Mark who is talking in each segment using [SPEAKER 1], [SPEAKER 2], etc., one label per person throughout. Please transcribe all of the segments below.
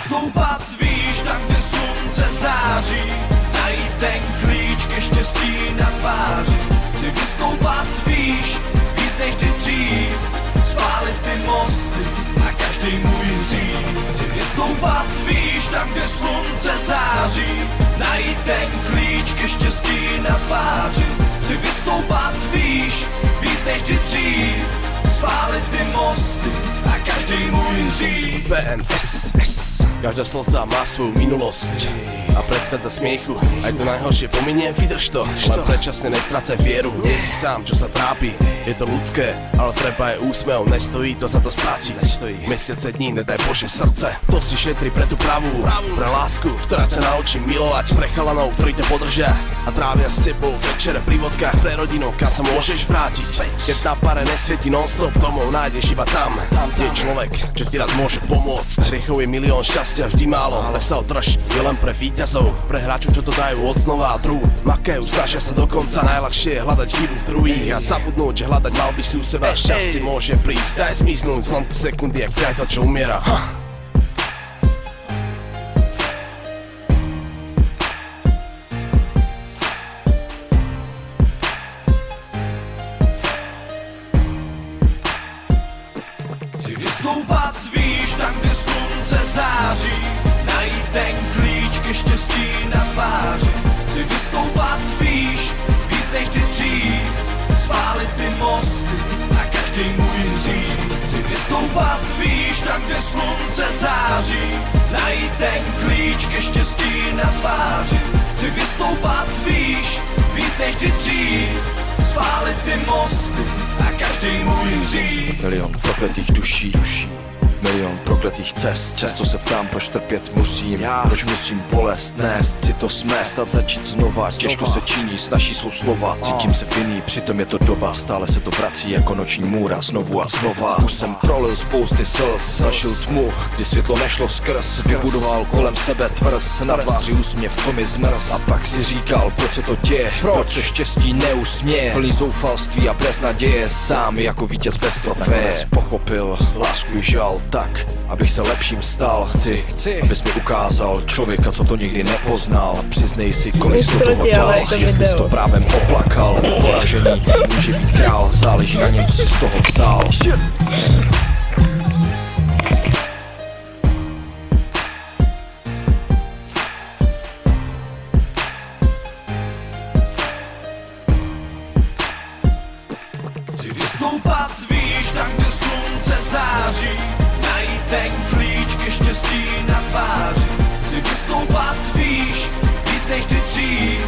[SPEAKER 1] vystoupat, víš, tam, kde slunce září, najít ten klíč ke štěstí na tváři. Chci vystoupat, víš, víc než kdy dřív, spálit ty mosty a každý můj hřích. Chci vystoupat, víš, tam, kde slunce září, najít ten klíč ke štěstí na tváři. Chci vystoupat, víš, víc než kdy dřív, spálit ty mosty a každý můj hřích.
[SPEAKER 2] PNSS. Každá slza má svou minulost a predchádza smiechu. Aj to najhoršie pominie, vydrž to, len predčasne nestracaj vieru. Nie si sám, čo sa trápi, je to ľudské, ale treba je úsmev, nestojí to za to stratiť. Mesiace dní, nedaj Bože srdce, to si šetri pre tú pravú, pre lásku, ktorá ťa naučí milovať, pre chalanov, ktorí ťa podržia a trávia s tebou večere pri vodkách, pre rodinu, kam sa môžeš vrátiť. Keď na pare nesvieti non-stop, domov nájdeš iba tam, kde je človek, čo ti raz môže pomôcť. Hriechov je milión, šťastia vždy málo, tak sa održ, je len pre víťazov, pre hráčov, čo to dajú od znova a trú. Makajú, snažia sa dokonca, najľahšie je hľadať chybu v druhých a zabudnúť, že hľadať mal by si u seba. Šťastie môže prísť, daj zmiznúť z lomku sekundy, jak priateľ, čo umiera.
[SPEAKER 1] Chci vystoupat, víš, tam, kde slunce září, najít ten klíč ke štěstí na tváři. Chci vystoupat, víš, víc než kdy dřív, spálit ty mosty a každý můj hřích. Chci vystoupat, víš, tam, kde slunce září, najít ten klíč ke štěstí na tváři. Chci vystoupat, víš, víc než kdy dřív, spálit ty mosty a každý můj hřích.
[SPEAKER 3] Milion prokletých duší, milion prokletých cest. Často se ptám, proč trpět musím, proč musím bolest nést. Si to smést a začít znova, těžko se činí, snaží jsou slova. Cítím se vinný, přitom je to doba, stále se to vrací jako noční můra, znovu a znova. Už jsem prolil spousty slz, zažil tmu, kdy světlo nešlo skrz. Vybudoval kolem sebe tvrz, na tváři úsměv, co mi zmrz. A pak si říkal, proč se to děje, proč se štěstí neusměje. Plný zoufalství a bez naděje, sám jako vítěz bez trofeje. Nakonec pochopil lásku i žal tak, abych se lepším stal. Chci, abys mi ukázal člověka, co to nikdy nepoznal. Přiznej si, kolik jsi do toho dal, jestli jsi to právem oplakal. Poražený může být král, záleží na něm, co jsi z toho vzal.
[SPEAKER 1] Chci vystoupat, víš, tam, kde slunce září, najít ten klíč ke štěstí na tváři. Chci vystoupat, víš, víc než kdy dřív,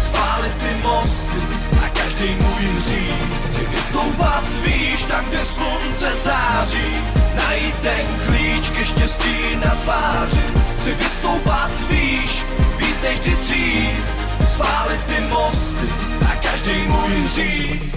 [SPEAKER 1] spálit ty mosty a každý můj hřích. Chci vystoupat, víš, tam, kde slunce září, najít ten klíč ke štěstí na tváři. Chci vystoupat, víš, víc než kdy dřív, spálit ty mosty a každý můj hřích.